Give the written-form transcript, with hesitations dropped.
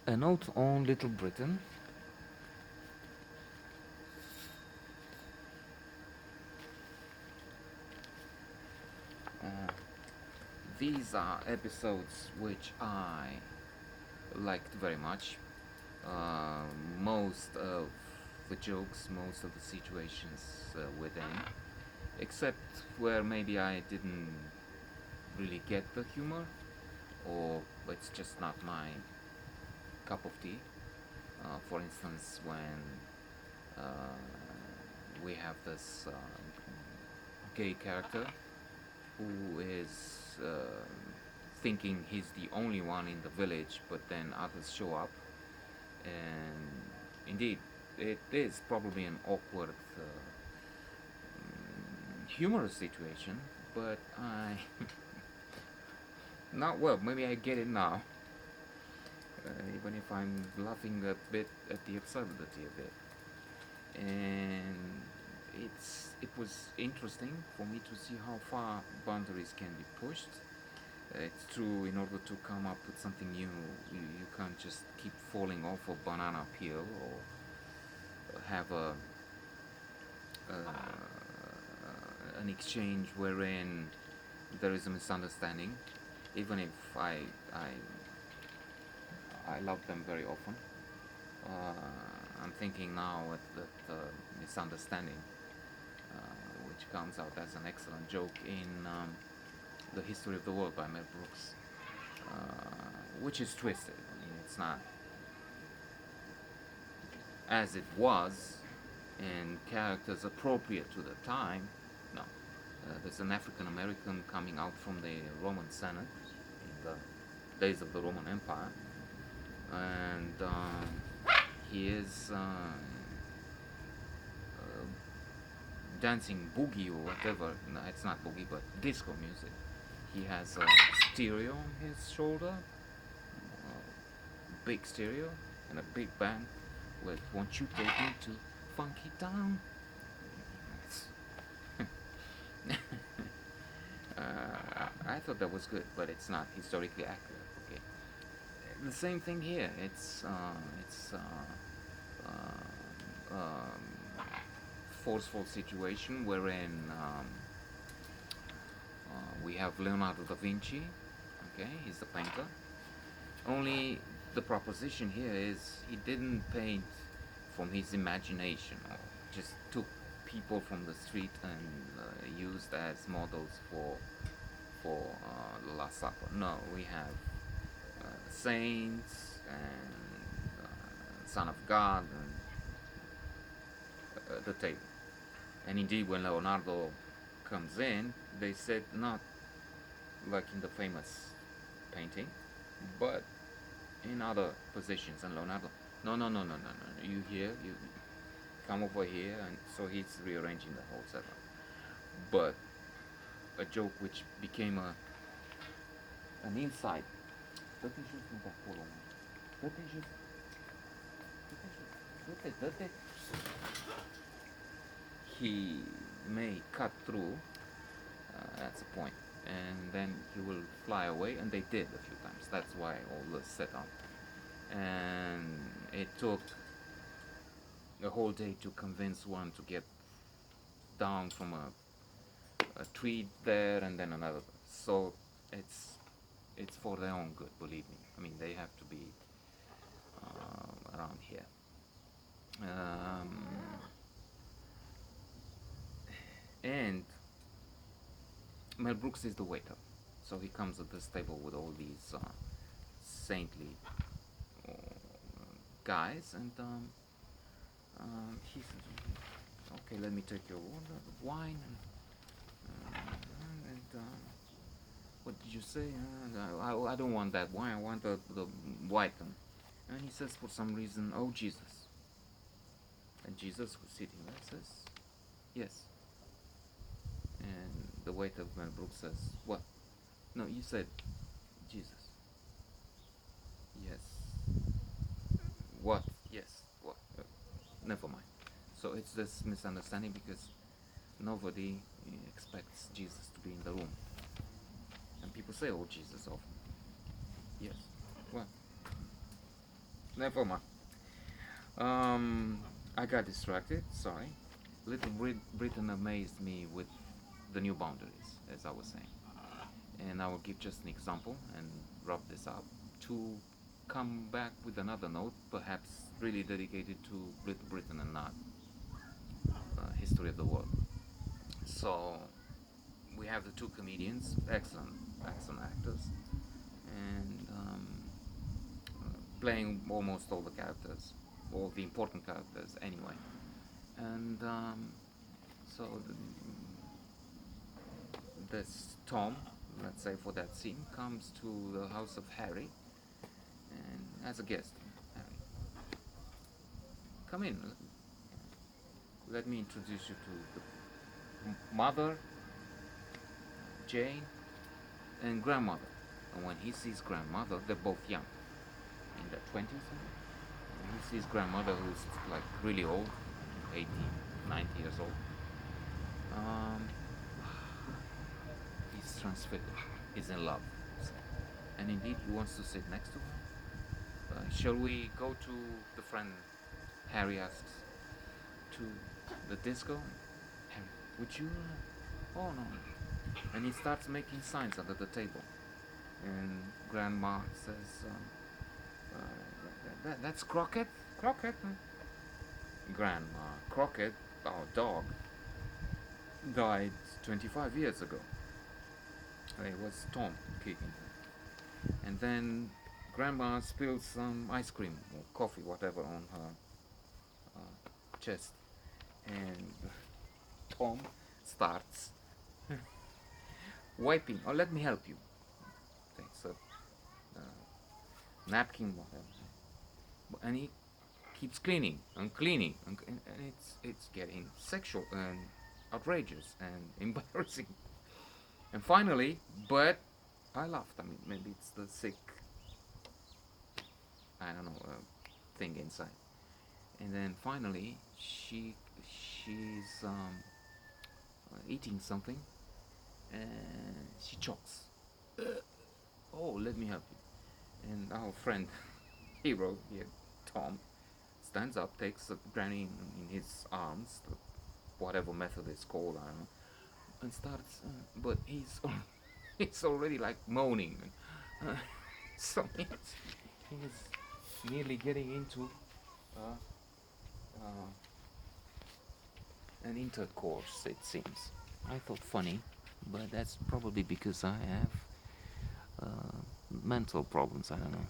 A note on Little Britain. Uh, these are episodes which I liked very much. Uh, Most of the jokes, most of the situations within, except where maybe I didn't really get the humor, or it's just not my cup of tea. For instance, when uh, we have this gay character who is thinking he's the only one in the village, but then others show up, and indeed, it is probably an awkward, humorous situation, but I. Not well, maybe I get it now, even if I'm laughing a bit at the absurdity of it. And it was interesting for me to see how far boundaries can be pushed. It's true, in order to come up with something new, you can't just keep falling off a banana peel or have an exchange wherein there is a misunderstanding, even if I love them very often. I'm thinking now at that misunderstanding, which comes out as an excellent joke in The History of the World by Mel Brooks, which is twisted. I mean, it's not as it was, and characters appropriate to the time. No. There's an African American coming out from the Roman Senate in the days of the Roman Empire, and he is dancing boogie or whatever. No, it's not boogie, but disco music. He has a stereo on his shoulder, big stereo, and a big band with "Won't You Take Me to Funky Town." I thought that was good, but it's not historically accurate. Okay, the same thing here. It's forceful situation wherein we have Leonardo da Vinci. Okay, he's the painter. Only the proposition here is he didn't paint from his imagination or just took people from the street and used as models for the Last Supper. No, we have saints and Son of God and the table. And indeed, when Leonardo comes in, they said not like in the famous painting, but in other positions. And Leonardo, no, no, no, no, no, no, you here, you come over here, and so he's rearranging the whole setup. But a joke which became an insight. Dă-te jos de acolo, mă. Dă-te jos. Dă-te jos. Dă-te, dă-te. He may cut through, that's the point, and then he will fly away, and they did a few times. That's why all this set up. And it took a whole day to convince one to get down from a tree there and then another. So it's for their own good, believe me. I mean, they have to be around here. Um, and Mel Brooks is the waiter, so he comes at this table with all these saintly uh, guys, and he says, "Okay, let me take your water, wine, and what did you say? I don't want that wine. I want the white one." And he says, for some reason, "Oh, Jesus." And Jesus, who's sitting there, says, "Yes." And the waiter of Mel Brooks says, "What? No, you said Jesus." "Yes." "What?" "Yes." "What?" Never mind. So it's this misunderstanding because nobody expects Jesus to be in the room. And people say, "Oh, Jesus," often. "Yes." "What?" Never mind. Um, I got distracted. Sorry. Britain amazed me with the new boundaries, as I was saying. And I will give just an example and wrap this up to come back with another note, perhaps really dedicated to Little Britain and not history of the world. So we have the two comedians, excellent actors, and playing almost all the characters, all the important characters anyway. And so this Tom, let's say for that scene, comes to the house of Harry and as a guest. Harry, come in. Let me introduce you to the mother, Jane, and grandmother. And when he sees grandmother, they're both young, in their 20s. And he sees grandmother who's like really old, 80, 90 years old. Um, he's transfigured. He's in love. And indeed, he wants to sit next to her. Shall we go to the friend? Harry asks. To the disco? Harry, would you? Oh no. And he starts making signs under the table. And Grandma says, that's Crockett? Crockett? Grandma, Crockett, our dog, died 25 years ago. It was Tom kicking her. And then Grandma spills some ice cream or coffee, whatever, on her chest. And Tom starts wiping. Oh, let me help you. Takes a napkin, whatever. And he keeps cleaning and cleaning. And it's getting sexual and outrageous and embarrassing. And finally, but I laughed. I mean, maybe it's the sick, I don't know, thing inside. And then finally, she's eating something, and she chokes. Oh, let me help you. And our friend, hero here, Tom, stands up, takes the granny in his arms, whatever method it's called, I don't know, and starts. But he's already like moaning. Uh, so he's nearly getting into uh, uh, an intercourse, it seems. I thought funny, but that's probably because I have mental problems. I don't know.